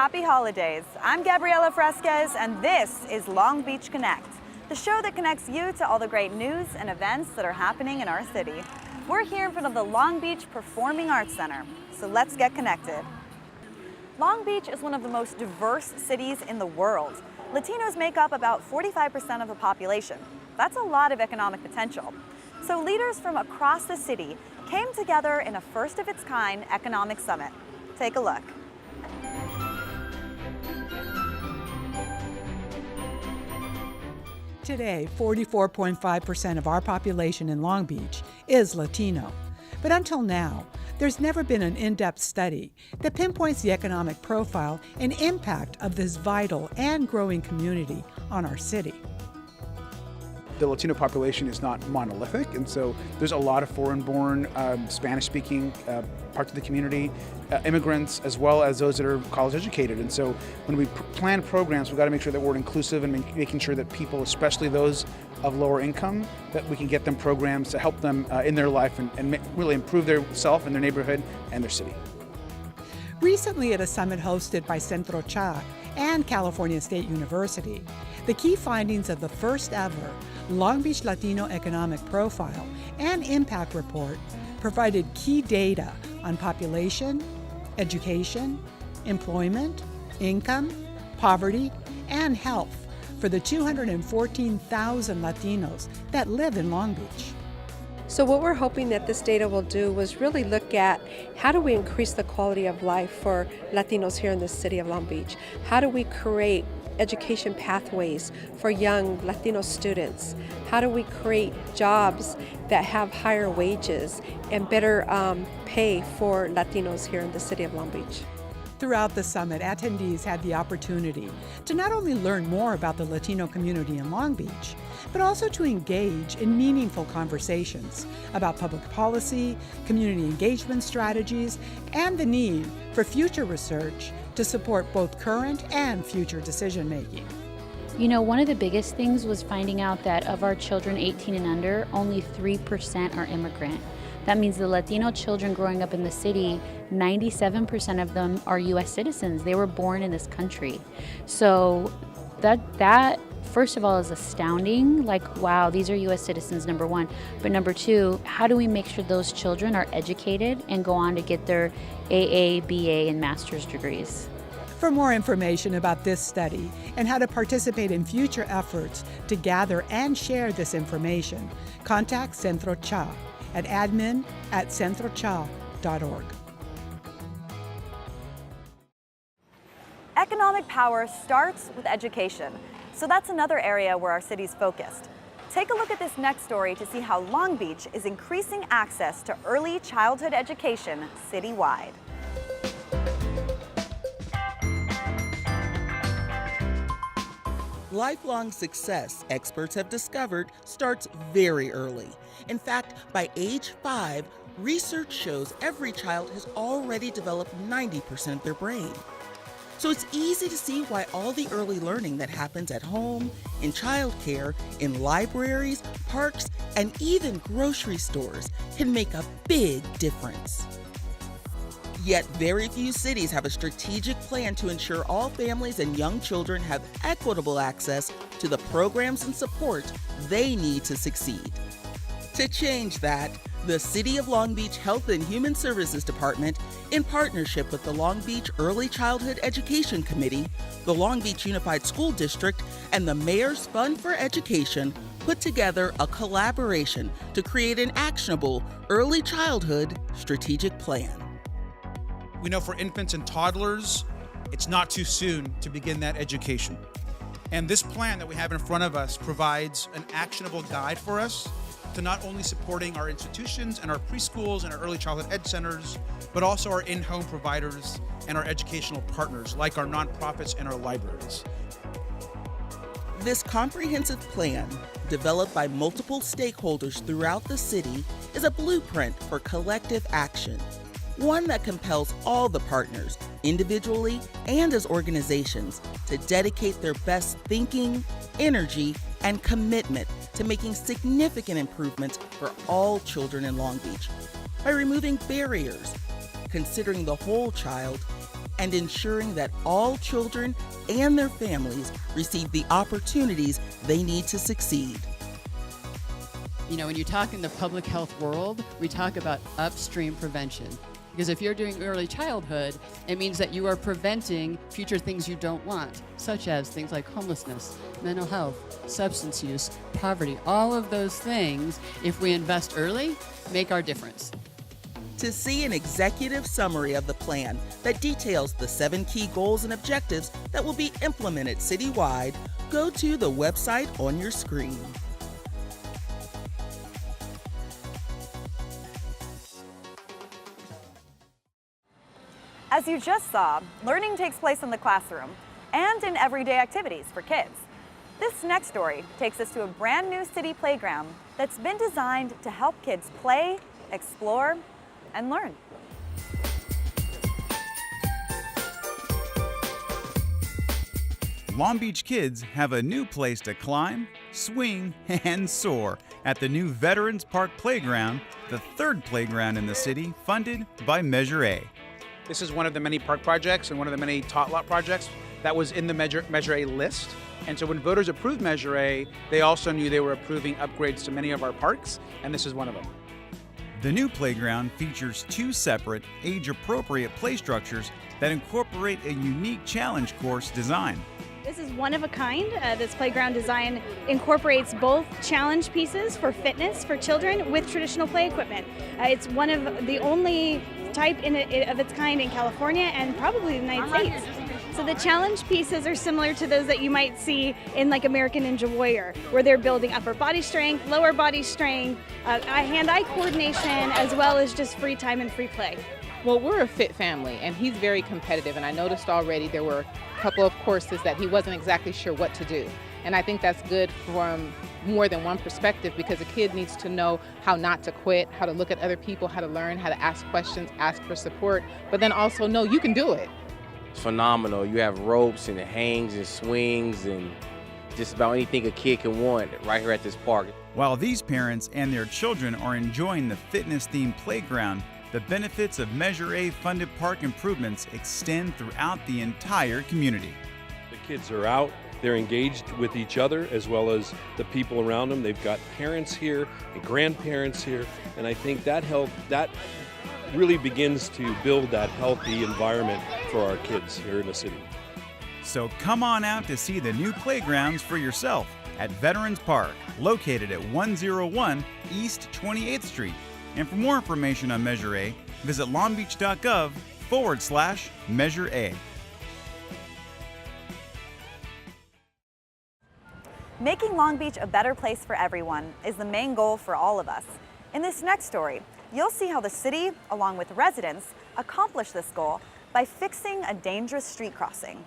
happy holidays. I'm Gabriela Fresquez, and this is Long Beach Connect, the show that connects you to all the great news and events that are happening in our city. We're here in front of the Long Beach Performing Arts Center, so let's get connected. Long Beach is one of the most diverse cities in the world. Latinos make up about 45% of the population. That's a lot of economic potential. So leaders from across the city came together in a first-of-its-kind economic summit. Take a look. Today, 44.5% of our population in Long Beach is Latino. But until now, there's never been an in-depth study that pinpoints the economic profile and impact of this vital and growing community on our city. The Latino population is not monolithic, and so there's a lot of foreign-born, Spanish-speaking parts of the community, immigrants, as well as those that are college-educated. And so when we plan programs, we've got to make sure that we're inclusive and making sure that people, especially those of lower income, that we can get them programs to help them in their life and really improve their self and their neighborhood and their city. Recently at a summit hosted by Centro Cha and California State University, the key findings of the first ever Long Beach Latino Economic Profile and Impact Report provided key data on population, education, employment, income, poverty, and health for the 214,000 Latinos that live in Long Beach. So what we're hoping that this data will do was really look at how do we increase the quality of life for Latinos here in the city of Long Beach? How do we create education pathways for young Latino students? How do we create jobs that have higher wages and better pay for Latinos here in the city of Long Beach? Throughout the summit, attendees had the opportunity to not only learn more about the Latino community in Long Beach, but also to engage in meaningful conversations about public policy, community engagement strategies, and the need for future research to support both current and future decision-making. You know, one of the biggest things was finding out that of our children 18 and under, only 3% are immigrant. That means the Latino children growing up in the city, 97% of them are U.S. citizens. They were born in this country. So that first of all is astounding. Like, wow, these are U.S. citizens, number one. But number two, how do we make sure those children are educated and go on to get their AA, BA, and master's degrees? For more information about this study and how to participate in future efforts to gather and share this information, contact Centro Cha at admin@centrocha.org. Economic power starts with education, so that's another area where our city's focused. Take a look at this next story to see how Long Beach is increasing access to early childhood education citywide. Lifelong success, experts have discovered, starts very early. In fact, by age 5, research shows every child has already developed 90% of their brain. So it's easy to see why all the early learning that happens at home, in childcare, in libraries, parks, and even grocery stores can make a big difference. Yet very few cities have a strategic plan to ensure all families and young children have equitable access to the programs and support they need to succeed. To change that, the City of Long Beach Health and Human Services Department, in partnership with the Long Beach Early Childhood Education Committee, the Long Beach Unified School District, and the Mayor's Fund for Education, put together a collaboration to create an actionable early childhood strategic plan. We know for infants and toddlers, it's not too soon to begin that education. And this plan that we have in front of us provides an actionable guide for us to not only supporting our institutions and our preschools and our early childhood ed centers, but also our in-home providers and our educational partners, like our nonprofits and our libraries. This comprehensive plan, developed by multiple stakeholders throughout the city, is a blueprint for collective action. One that compels all the partners, individually and as organizations, to dedicate their best thinking, energy, and commitment to making significant improvements for all children in Long Beach by removing barriers, considering the whole child, and ensuring that all children and their families receive the opportunities they need to succeed. You know, when you talk in the public health world, we talk about upstream prevention. Because if you're doing early childhood, it means that you are preventing future things you don't want, such as things like homelessness, mental health, substance use, poverty. All of those things, if we invest early, make our difference. To see an executive summary of the plan that details the 7 key goals and objectives that will be implemented citywide, go to the website on your screen. As you just saw, learning takes place in the classroom and in everyday activities for kids. This next story takes us to a brand new city playground that's been designed to help kids play, explore, and learn. Long Beach kids have a new place to climb, swing, and soar at the new Veterans Park Playground, the 3rd playground in the city funded by Measure A. This is one of the many park projects and one of the many tot lot projects that was in the Measure A list. And so when voters approved Measure A, they also knew they were approving upgrades to many of our parks, and this is one of them. The new playground features 2 separate, age-appropriate play structures that incorporate a unique challenge course design. This is one of a kind. This playground design incorporates both challenge pieces for fitness for children with traditional play equipment. It's one of the only type of its kind in California and probably the United States. So the challenge pieces are similar to those that you might see in like American Ninja Warrior, where they're building upper body strength, lower body strength, hand-eye coordination, as well as just free time and free play. Well, we're a fit family, and he's very competitive, and I noticed already there were a couple of courses that he wasn't exactly sure what to do. And I think that's good from more than one perspective, because a kid needs to know how not to quit, how to look at other people, how to learn, how to ask questions, ask for support, but then also know you can do it. It's phenomenal. You have ropes and hangs and swings and just about anything a kid can want right here at this park. While these parents and their children are enjoying the fitness-themed playground, the benefits of Measure A funded park improvements extend throughout the entire community. The kids are out, they're engaged with each other as well as the people around them. They've got parents here and grandparents here, and I think that really begins to build that healthy environment for our kids here in the city. So come on out to see the new playgrounds for yourself at Veterans Park, located at 101 East 28th Street. And for more information on Measure A, visit longbeach.gov/Measure A. Making Long Beach a better place for everyone is the main goal for all of us. In this next story, you'll see how the city, along with residents, accomplish this goal by fixing a dangerous street crossing.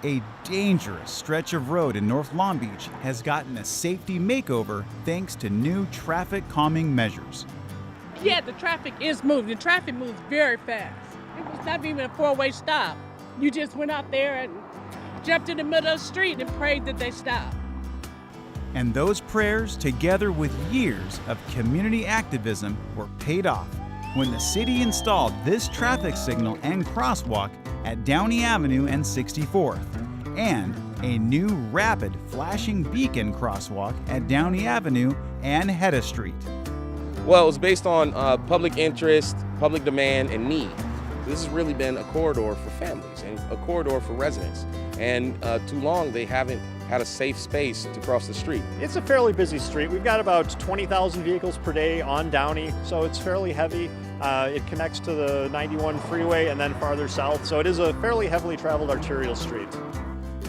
A dangerous stretch of road in North Long Beach has gotten a safety makeover thanks to new traffic calming measures. Yeah, the traffic is moving. The traffic moves very fast. It was not even a 4-way stop. You just went out there and jumped in the middle of the street and prayed that they stop. And those prayers, together with years of community activism, were paid off when the city installed this traffic signal and crosswalk at Downey Avenue and 64th, and a new rapid flashing beacon crosswalk at Downey Avenue and Hedda Street. Well, it was based on public interest, public demand, and need. So this has really been a corridor for families and a corridor for residents. And too long, they haven't had a safe space to cross the street. It's a fairly busy street. We've got about 20,000 vehicles per day on Downey, so it's fairly heavy. It connects to the 91 freeway and then farther south, so it is a fairly heavily traveled arterial street.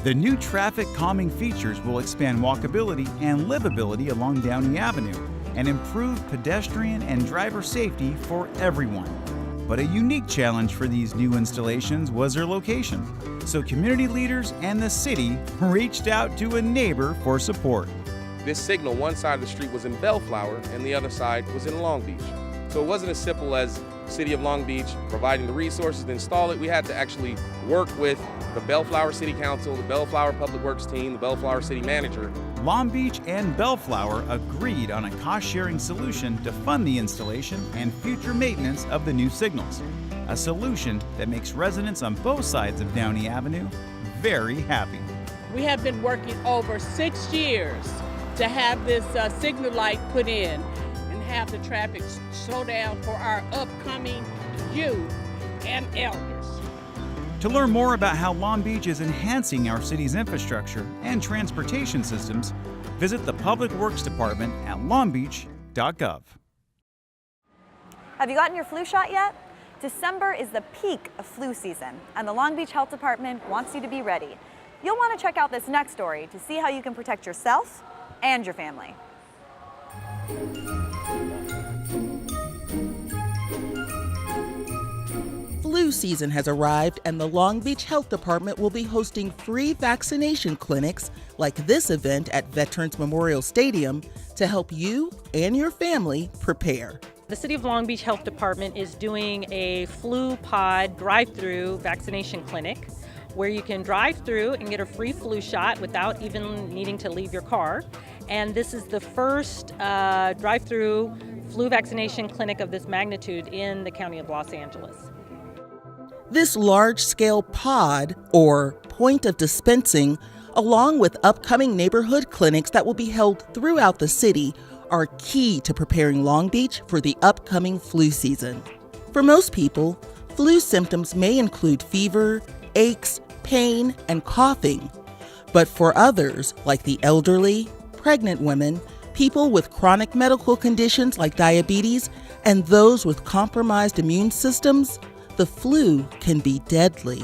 The new traffic calming features will expand walkability and livability along Downey Avenue and improve pedestrian and driver safety for everyone. But a unique challenge for these new installations was their location, so community leaders and the city reached out to a neighbor for support. This signal, one side of the street was in Bellflower and the other side was in Long Beach. So it wasn't as simple as City of Long Beach providing the resources to install it, we had to actually work with the Bellflower City Council, the Bellflower Public Works team, the Bellflower City Manager. Long Beach and Bellflower agreed on a cost-sharing solution to fund the installation and future maintenance of the new signals, a solution that makes residents on both sides of Downey Avenue very happy. We have been working over 6 years to have this signal light put in and have the traffic slow down for our upcoming youth and elders. To learn more about how Long Beach is enhancing our city's infrastructure and transportation systems, visit the Public Works Department at longbeach.gov. Have you gotten your flu shot yet? December is the peak of flu season, and the Long Beach Health Department wants you to be ready. You'll want to check out this next story to see how you can protect yourself and your family. Flu season has arrived, and the Long Beach Health Department will be hosting free vaccination clinics like this event at Veterans Memorial Stadium to help you and your family prepare. The City of Long Beach Health Department is doing a flu pod drive-through vaccination clinic where you can drive through and get a free flu shot without even needing to leave your car. And this is the first drive-through flu vaccination clinic of this magnitude in the County of Los Angeles. This large-scale pod, or point of dispensing, along with upcoming neighborhood clinics that will be held throughout the city, are key to preparing Long Beach for the upcoming flu season. For most people, flu symptoms may include fever, aches, pain, and coughing. But for others, like the elderly, pregnant women, people with chronic medical conditions like diabetes, and those with compromised immune systems, the flu can be deadly.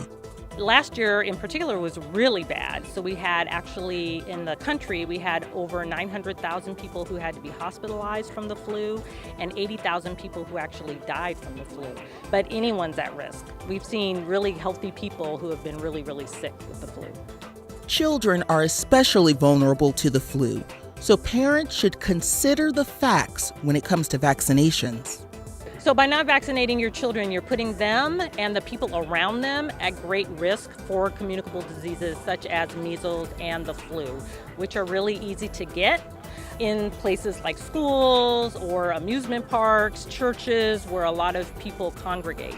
Last year in particular was really bad. So we had actually in the country, we had over 900,000 people who had to be hospitalized from the flu and 80,000 people who actually died from the flu. But anyone's at risk. We've seen really healthy people who have been really, really sick with the flu. Children are especially vulnerable to the flu, so parents should consider the facts when it comes to vaccinations. So by not vaccinating your children, you're putting them and the people around them at great risk for communicable diseases such as measles and the flu, which are really easy to get in places like schools or amusement parks, churches, where a lot of people congregate.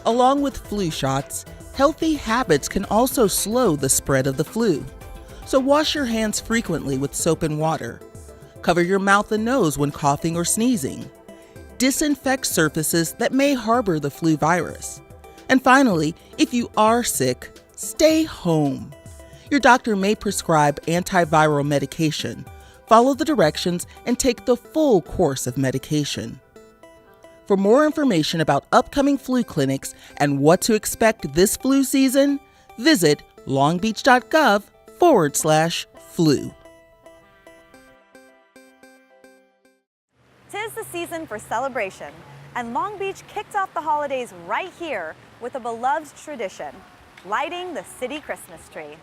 Along with flu shots, healthy habits can also slow the spread of the flu. So wash your hands frequently with soap and water. Cover your mouth and nose when coughing or sneezing. Disinfect surfaces that may harbor the flu virus. And finally, if you are sick, stay home. Your doctor may prescribe antiviral medication. Follow the directions and take the full course of medication. For more information about upcoming flu clinics and what to expect this flu season, visit longbeach.gov/flu. 'Tis the season for celebration, and Long Beach kicked off the holidays right here with a beloved tradition, lighting the city Christmas tree.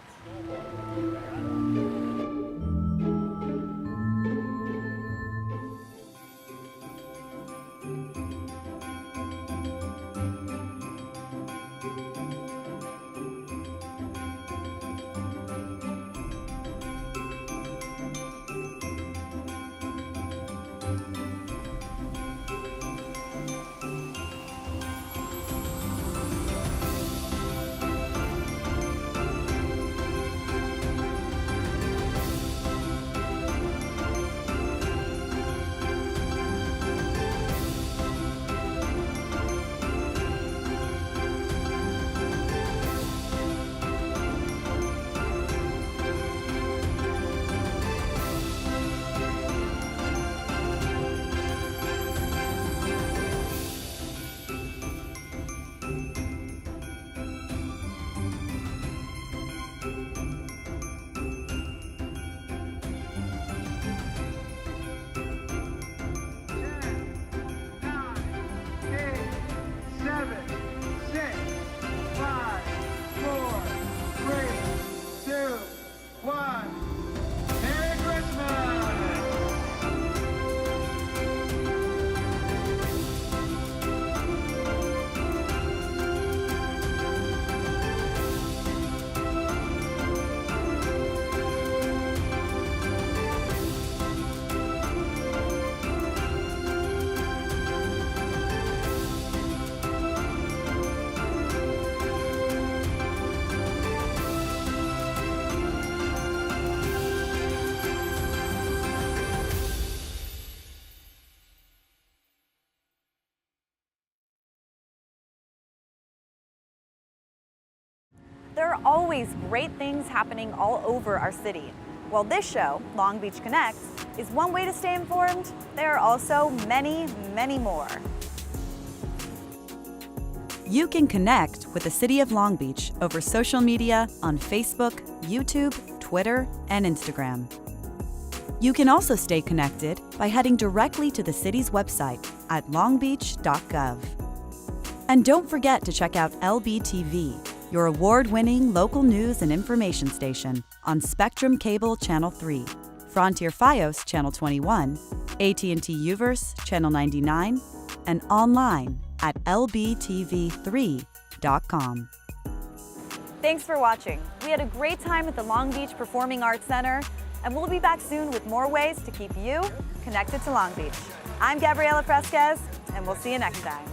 There are always great things happening all over our city. While this show, Long Beach Connects, is one way to stay informed, there are also many, many more. You can connect with the City of Long Beach over social media on Facebook, YouTube, Twitter, and Instagram. You can also stay connected by heading directly to the city's website at longbeach.gov. And don't forget to check out LBTV, your award-winning local news and information station on Spectrum Cable Channel 3, Frontier Fios Channel 21, AT&T Uverse Channel 99, and online at lbtv3.com. Thanks for watching. We had a great time at the Long Beach Performing Arts Center, and we'll be back soon with more ways to keep you connected to Long Beach. I'm Gabriela Fresquez, and we'll see you next time.